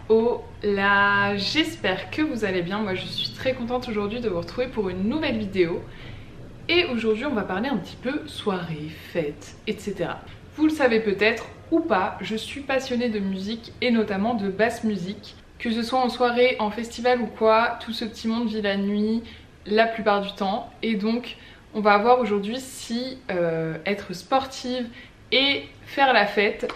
Hola, j'espère que vous allez bien. Moi je suis très contente aujourd'hui de vous retrouver pour une nouvelle vidéo. Et aujourd'hui on va parler un petit peu soirée, fête, etc. Vous le savez peut-être ou pas, je suis passionnée de musique et notamment de basse musique. Que ce soit en soirée, en festival ou quoi, tout ce petit monde vit la nuit la plupart du temps. Et donc on va voir aujourd'hui si être sportive et faire la fête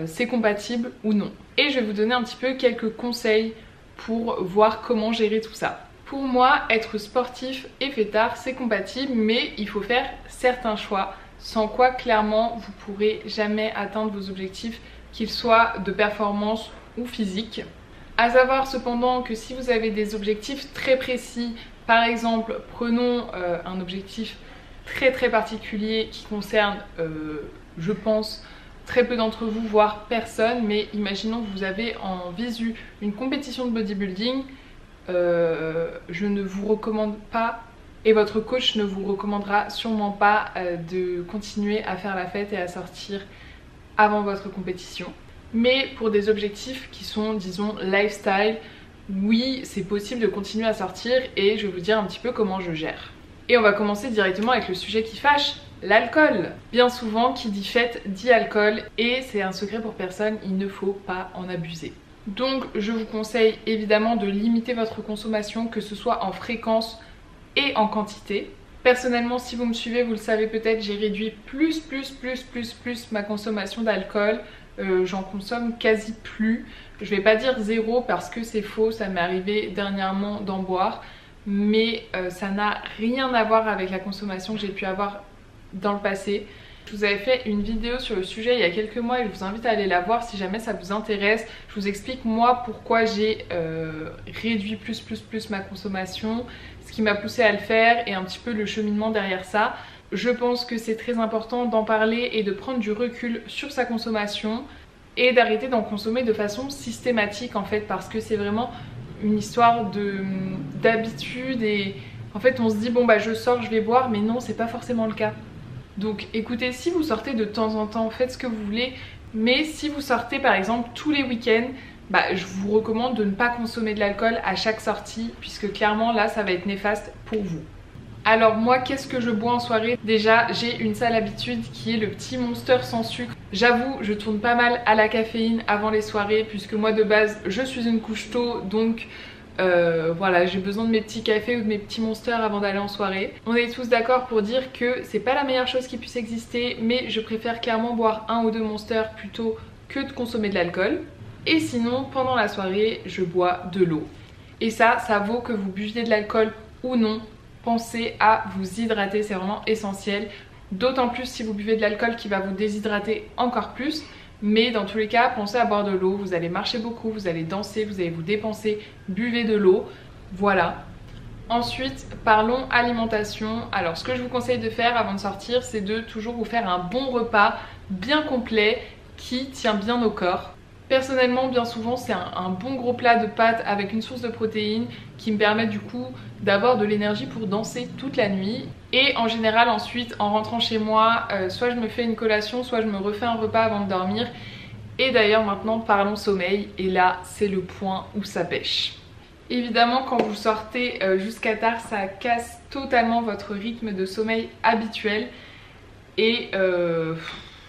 c'est compatible ou non. Et je vais vous donner un petit peu quelques conseils pour voir comment gérer tout ça. Pour moi, être sportif et fêtard c'est compatible, mais il faut faire certains choix, sans quoi clairement vous pourrez jamais atteindre vos objectifs, qu'ils soient de performance ou physique. À savoir cependant que si vous avez des objectifs très précis, par exemple prenons un objectif très particulier qui concerne, je pense, très peu d'entre vous, voire personne, mais imaginons que vous avez en visu une compétition de bodybuilding, je ne vous recommande pas et votre coach ne vous recommandera sûrement pas de continuer à faire la fête et à sortir avant votre compétition. Mais pour des objectifs qui sont, disons, lifestyle, oui, c'est possible de continuer à sortir et je vais vous dire un petit peu comment je gère. Et on va commencer directement avec le sujet qui fâche, l'alcool. Bien souvent, qui dit fête dit alcool et c'est un secret pour personne, il ne faut pas en abuser. Donc je vous conseille évidemment de limiter votre consommation, que ce soit en fréquence et en quantité. Personnellement, si vous me suivez, vous le savez peut-être, j'ai réduit plus ma consommation d'alcool. J'en consomme quasi plus. Je vais pas dire zéro parce que c'est faux, ça m'est arrivé dernièrement d'en boire. Mais ça n'a rien à voir avec la consommation que j'ai pu avoir dans le passé. Je vous avais fait une vidéo sur le sujet il y a quelques mois et je vous invite à aller la voir si jamais ça vous intéresse. Je vous explique moi pourquoi j'ai réduit plus ma consommation, ce qui m'a poussé à le faire et un petit peu le cheminement derrière ça. Je pense que c'est très important d'en parler et de prendre du recul sur sa consommation et d'arrêter d'en consommer de façon systématique en fait, parce que c'est vraiment une histoire d'habitude et en fait on se dit bon bah je sors, je vais boire, mais non, c'est pas forcément le cas. Donc écoutez, si vous sortez de temps en temps, faites ce que vous voulez, mais si vous sortez par exemple tous les week-ends, bah, je vous recommande de ne pas consommer de l'alcool à chaque sortie, puisque clairement là ça va être néfaste pour vous. Alors moi, qu'est-ce que je bois en soirée? Déjà, j'ai une sale habitude qui est le petit Monster sans sucre. J'avoue, je tourne pas mal à la caféine avant les soirées, puisque moi de base je suis une couche tôt, donc voilà, j'ai besoin de mes petits cafés ou de mes petits Monsters avant d'aller en soirée. On est tous d'accord pour dire que c'est pas la meilleure chose qui puisse exister, mais je préfère clairement boire un ou deux Monsters plutôt que de consommer de l'alcool. Et sinon, pendant la soirée, je bois de l'eau. Et ça vaut que vous buviez de l'alcool ou non. Pensez à vous hydrater, c'est vraiment essentiel. D'autant plus si vous buvez de l'alcool qui va vous déshydrater encore plus. Mais dans tous les cas, pensez à boire de l'eau. Vous allez marcher beaucoup, vous allez danser, vous allez vous dépenser. Buvez de l'eau. Voilà. Ensuite, parlons alimentation. Alors, ce que je vous conseille de faire avant de sortir, c'est de toujours vous faire un bon repas bien complet qui tient bien au corps. Personnellement, bien souvent, c'est un bon gros plat de pâtes avec une source de protéines qui me permet du coup d'avoir de l'énergie pour danser toute la nuit. Et en général, ensuite, en rentrant chez moi, soit je me fais une collation, soit je me refais un repas avant de dormir. Et d'ailleurs, maintenant, parlons sommeil. Et là, c'est le point où ça pêche. Évidemment, quand vous sortez jusqu'à tard, ça casse totalement votre rythme de sommeil habituel. Et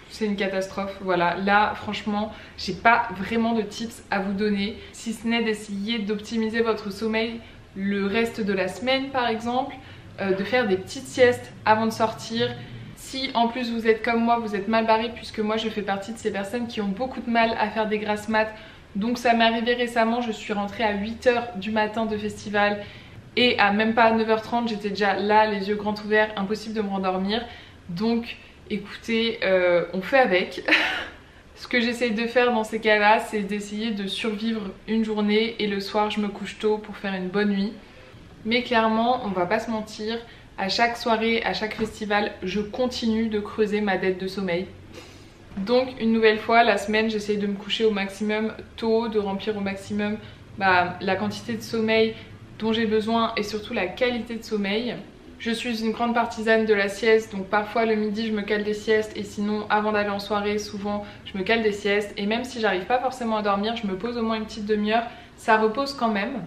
c'est une catastrophe. Voilà, là franchement j'ai pas vraiment de tips à vous donner, si ce n'est d'essayer d'optimiser votre sommeil le reste de la semaine par exemple, de faire des petites siestes avant de sortir. Si en plus vous êtes comme moi, vous êtes mal barré, puisque moi je fais partie de ces personnes qui ont beaucoup de mal à faire des grasses mat. Donc ça m'est arrivé récemment, je suis rentrée à 8 h du matin de festival et à même pas 9 h 30 j'étais déjà là, les yeux grands ouverts, impossible de me rendormir. Donc écoutez, on fait avec. Ce que j'essaye de faire dans ces cas-là, c'est d'essayer de survivre une journée et le soir je me couche tôt pour faire une bonne nuit. Mais clairement, on va pas se mentir, à chaque soirée, à chaque festival, je continue de creuser ma dette de sommeil. Donc une nouvelle fois, la semaine, j'essaye de me coucher au maximum tôt, de remplir au maximum la quantité de sommeil dont j'ai besoin et surtout la qualité de sommeil. Je suis une grande partisane de la sieste, donc parfois le midi je me cale des siestes et sinon avant d'aller en soirée souvent je me cale des siestes et même si j'arrive pas forcément à dormir, je me pose au moins une petite demi-heure, ça repose quand même.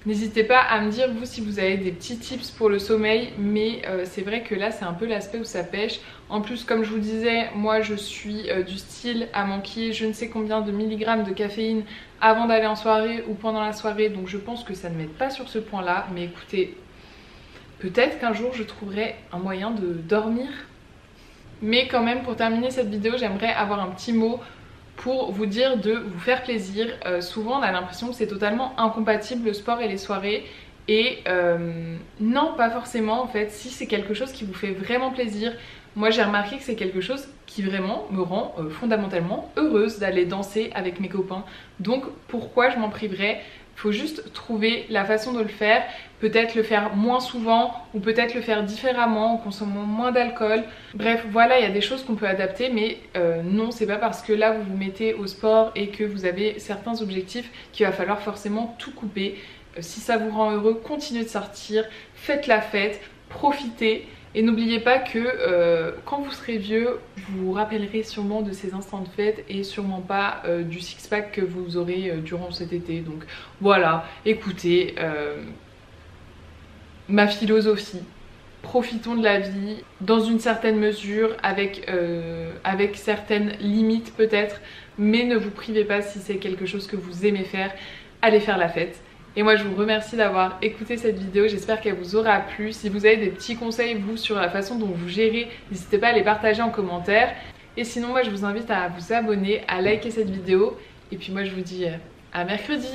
N'hésitez pas à me dire vous si vous avez des petits tips pour le sommeil, mais c'est vrai que là c'est un peu l'aspect où ça pêche. En plus comme je vous disais, moi je suis du style à manquer je ne sais combien de milligrammes de caféine avant d'aller en soirée ou pendant la soirée, donc je pense que ça ne m'aide pas sur ce point là, mais écoutez, peut-être qu'un jour je trouverai un moyen de dormir. Mais quand même pour terminer cette vidéo j'aimerais avoir un petit mot pour vous dire de vous faire plaisir. Souvent on a l'impression que c'est totalement incompatible le sport et les soirées et non pas forcément en fait. Si c'est quelque chose qui vous fait vraiment plaisir, moi j'ai remarqué que c'est quelque chose qui vraiment me rend fondamentalement heureuse d'aller danser avec mes copains, donc pourquoi je m'en priverais? Faut juste trouver la façon de le faire, peut-être le faire moins souvent ou peut-être le faire différemment en consommant moins d'alcool. Bref, voilà, il y a des choses qu'on peut adapter, mais non, c'est pas parce que là vous vous mettez au sport et que vous avez certains objectifs qu'il va falloir forcément tout couper. Si ça vous rend heureux, continuez de sortir, faites la fête, profitez. Et n'oubliez pas que quand vous serez vieux, vous vous rappellerez sûrement de ces instants de fête et sûrement pas du six-pack que vous aurez durant cet été. Donc voilà, écoutez, ma philosophie, profitons de la vie dans une certaine mesure, avec certaines limites peut-être, mais ne vous privez pas si c'est quelque chose que vous aimez faire, allez faire la fête. Et moi je vous remercie d'avoir écouté cette vidéo, j'espère qu'elle vous aura plu. Si vous avez des petits conseils vous sur la façon dont vous gérez, n'hésitez pas à les partager en commentaire. Et sinon moi je vous invite à vous abonner, à liker cette vidéo. Et puis moi je vous dis à mercredi.